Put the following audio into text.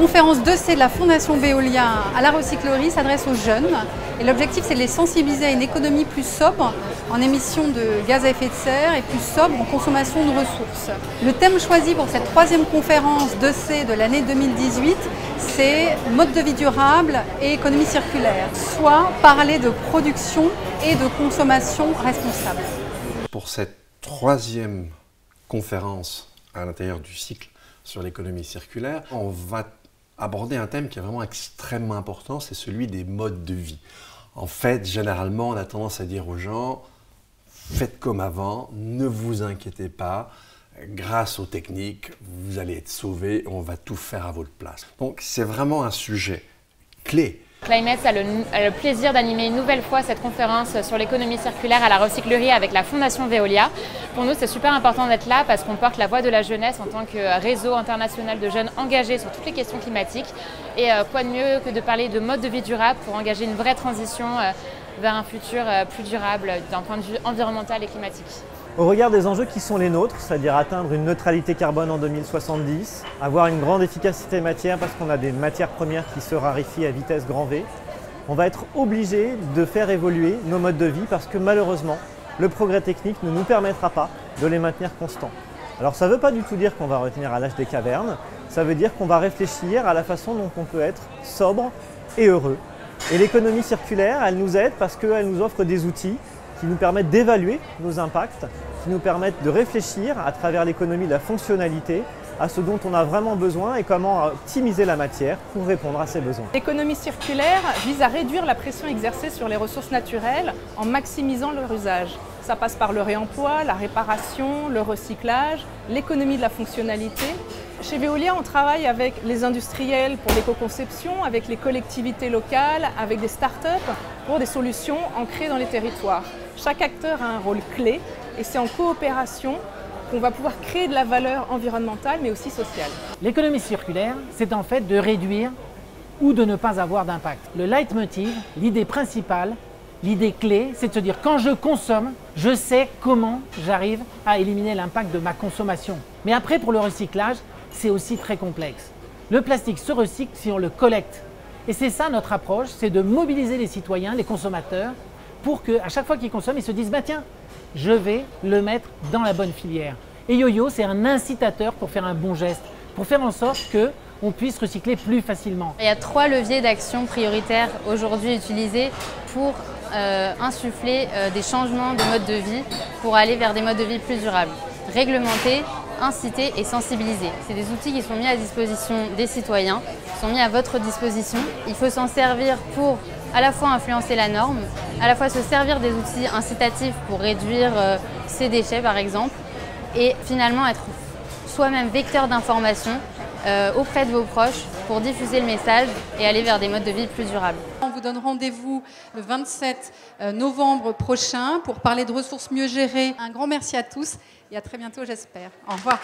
conférence 2C de la Fondation Veolia à la recyclerie s'adresse aux jeunes. Et l'objectif, c'est de les sensibiliser à une économie plus sobre en émissions de gaz à effet de serre et plus sobre en consommation de ressources. Le thème choisi pour cette troisième conférence 2C de l'année 2018, c'est mode de vie durable et économie circulaire, soit parler de production et de consommation responsable. Pour cette troisième conférence à l'intérieur du cycle sur l'économie circulaire, on va aborder un thème qui est vraiment extrêmement important, c'est celui des modes de vie. En fait, généralement, on a tendance à dire aux gens, faites comme avant, ne vous inquiétez pas, grâce aux techniques, vous allez être sauvés, on va tout faire à votre place. Donc c'est vraiment un sujet clé. Climate a le plaisir d'animer une nouvelle fois cette conférence sur l'économie circulaire à la recyclerie avec la Fondation Veolia. Pour nous, c'est super important d'être là parce qu'on porte la voix de la jeunesse en tant que réseau international de jeunes engagés sur toutes les questions climatiques. Et quoi de mieux que de parler de mode de vie durable pour engager une vraie transition vers un futur plus durable d'un point de vue environnemental et climatique. Au regard des enjeux qui sont les nôtres, c'est-à-dire atteindre une neutralité carbone en 2070, avoir une grande efficacité matière parce qu'on a des matières premières qui se raréfient à vitesse grand V, on va être obligé de faire évoluer nos modes de vie parce que malheureusement, le progrès technique ne nous permettra pas de les maintenir constants. Alors ça ne veut pas du tout dire qu'on va retenir à l'âge des cavernes, ça veut dire qu'on va réfléchir à la façon dont on peut être sobre et heureux. Et l'économie circulaire, elle nous aide parce qu'elle nous offre des outils qui nous permettent d'évaluer nos impacts, qui nous permettent de réfléchir à travers l'économie de la fonctionnalité à ce dont on a vraiment besoin et comment optimiser la matière pour répondre à ces besoins. L'économie circulaire vise à réduire la pression exercée sur les ressources naturelles en maximisant leur usage. Ça passe par le réemploi, la réparation, le recyclage, l'économie de la fonctionnalité. Chez Veolia, on travaille avec les industriels pour l'éco-conception, avec les collectivités locales, avec des start-up pour des solutions ancrées dans les territoires. Chaque acteur a un rôle clé et c'est en coopération qu'on va pouvoir créer de la valeur environnementale mais aussi sociale. L'économie circulaire, c'est en fait de réduire ou de ne pas avoir d'impact. Le leitmotiv, l'idée principale, l'idée clé, c'est de se dire quand je consomme, je sais comment j'arrive à éliminer l'impact de ma consommation. Mais après, pour le recyclage, c'est aussi très complexe. Le plastique se recycle si on le collecte. Et c'est ça notre approche, c'est de mobiliser les citoyens, les consommateurs, pour qu'à chaque fois qu'ils consomment, ils se disent bah tiens, je vais le mettre dans la bonne filière. Et YoYo, c'est un incitateur pour faire un bon geste, pour faire en sorte qu'on puisse recycler plus facilement. Il y a 3 leviers d'action prioritaires aujourd'hui utilisés pour insuffler des changements de mode de vie pour aller vers des modes de vie plus durables. Réglementer, inciter et sensibiliser. C'est des outils qui sont mis à disposition des citoyens, qui sont mis à votre disposition. Il faut s'en servir pour à la fois influencer la norme, à la fois se servir des outils incitatifs pour réduire ses déchets par exemple, et finalement être soi-même vecteur d'information auprès de vos proches pour diffuser le message et aller vers des modes de vie plus durables. On vous donne rendez-vous le 27 novembre prochain pour parler de ressources mieux gérées. Un grand merci à tous et à très bientôt j'espère. Au revoir.